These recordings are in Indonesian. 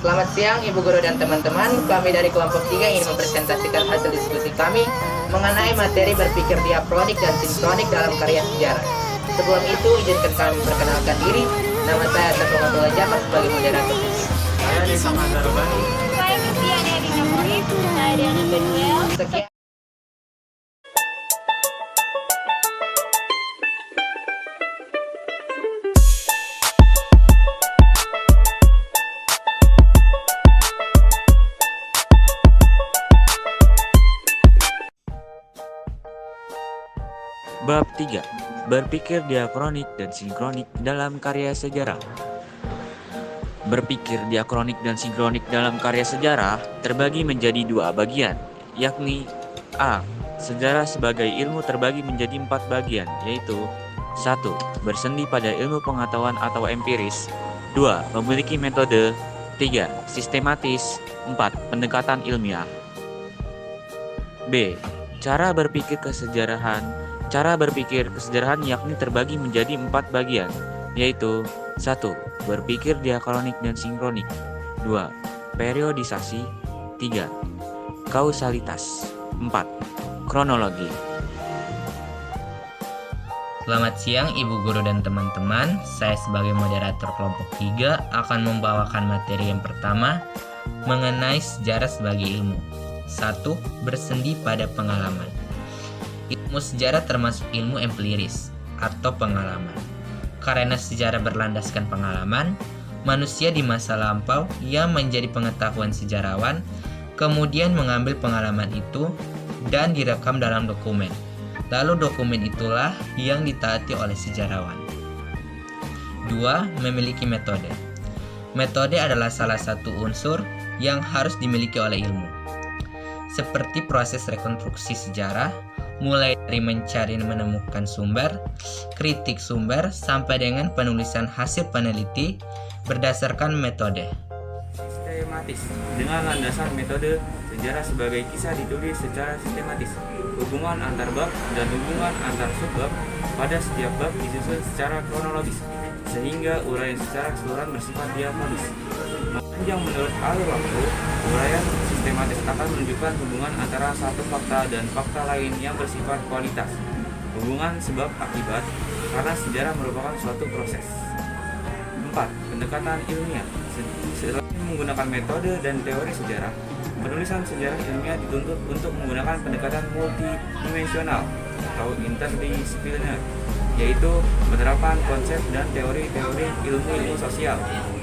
Selamat siang Ibu Guru dan teman-teman. Kami dari kelompok 3 ingin mempresentasikan hasil diskusi kami mengenai materi berpikir diakronik dan sinkronik dalam karya sejarah. Sebelum itu, izinkan kami perkenalkan diri. Nama saya Saiful Abdullah Jafar sebagai moderator. Saya Desa Mazharubani. Saya Kristiani Adina Murid. Saya Diana Beniel. Sekian. Bab 3. Berpikir diakronik dan sinkronik dalam karya sejarah. Berpikir diakronik dan sinkronik dalam karya sejarah terbagi menjadi dua bagian, yakni A. Sejarah sebagai ilmu terbagi menjadi 4 bagian, yaitu 1. Bersendi pada ilmu pengetahuan atau empiris. 2. Memiliki metode. 3. Sistematis. 4. Pendekatan ilmiah. B. Cara berpikir kesejarahan. Cara berpikir kesejarahan yakni terbagi menjadi 4 bagian, yaitu 1. Berpikir diakronik dan sinkronik. 2. Periodisasi. 3. Kausalitas. 4. Kronologi. Selamat siang Ibu Guru dan teman-teman. Saya sebagai moderator kelompok 3 akan membawakan materi yang pertama mengenai sejarah sebagai ilmu. 1. Bersendi pada pengalaman. Ilmu sejarah termasuk ilmu empiris atau pengalaman. Karena sejarah berlandaskan pengalaman, manusia di masa lampau yang menjadi pengetahuan sejarawan kemudian mengambil pengalaman itu dan direkam dalam dokumen. Lalu dokumen itulah yang ditaati oleh sejarawan. 2. Memiliki metode. Metode adalah salah satu unsur yang harus dimiliki oleh ilmu. Seperti proses rekonstruksi sejarah, mulai dari mencari dan menemukan sumber, kritik sumber, sampai dengan penulisan hasil peneliti berdasarkan metode. Sistematis. Dengan landasan metode, sejarah sebagai kisah ditulis secara sistematis. Hubungan antar bab dan hubungan antar subbab pada setiap bab disusun secara kronologis, sehingga uraian secara keseluruhan bersifat diakronis. Memanjang menurut alur waktu, uraian sistematis akan menunjukkan hubungan antara satu fakta dan fakta lain yang bersifat kualitas. Hubungan sebab akibat, karena sejarah merupakan suatu proses. 4. Pendekatan ilmiah. Selain menggunakan metode dan teori sejarah, penulisan sejarah ilmiah dituntut untuk menggunakan pendekatan multidimensional atau interdisipliner, yaitu penerapan konsep dan teori-teori ilmu sosial,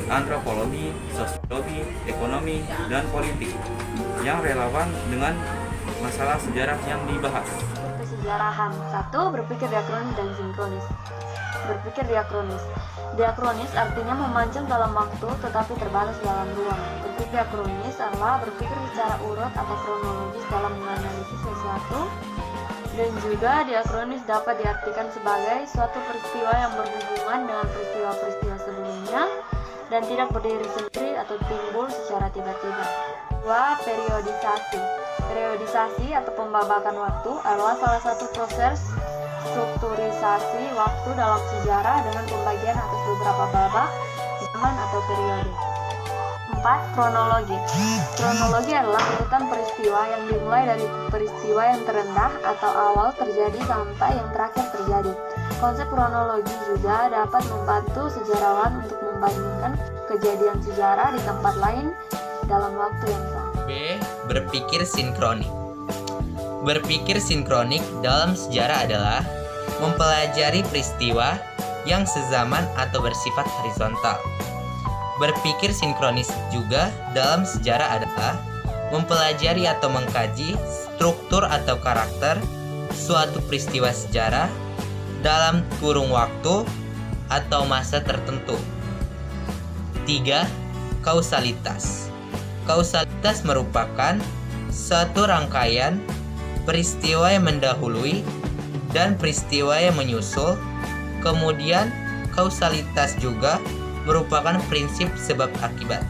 antropologi, sosiologi, ekonomi, dan politik yang relevan dengan masalah sejarah yang dibahas. Kesejarahan. 1. Berpikir diakronis dan sinkronis. Berpikir diakronis. Diakronis artinya memanjang dalam waktu tetapi terbatas dalam ruang. Berpikir diakronis adalah berpikir secara urut atau kronologis dalam menganalisis sesuatu, dan juga diakronis dapat diartikan sebagai suatu peristiwa yang berhubungan dengan peristiwa-peristiwa sebelumnya dan tidak berdiri sendiri atau timbul secara tiba-tiba. 2. Periodisasi. Periodisasi atau pembabakan waktu adalah salah satu proses strukturisasi waktu dalam sejarah dengan pembagian atas beberapa babak, zaman atau periode. 4. Kronologi. Kronologi adalah urutan peristiwa yang dimulai dari peristiwa yang terendah atau awal terjadi sampai yang terakhir terjadi. Konsep kronologi juga dapat membantu sejarawan untuk membandingkan kejadian sejarah di tempat lain dalam waktu yang sama. B. Berpikir sinkronik. Berpikir sinkronik dalam sejarah adalah mempelajari peristiwa yang sezaman atau bersifat horizontal. Berpikir sinkronis juga dalam sejarah adalah mempelajari atau mengkaji struktur atau karakter suatu peristiwa sejarah dalam kurung waktu atau masa tertentu. 3. Kausalitas. Kausalitas merupakan suatu rangkaian peristiwa yang mendahului dan peristiwa yang menyusul. Kemudian kausalitas juga merupakan prinsip sebab akibat.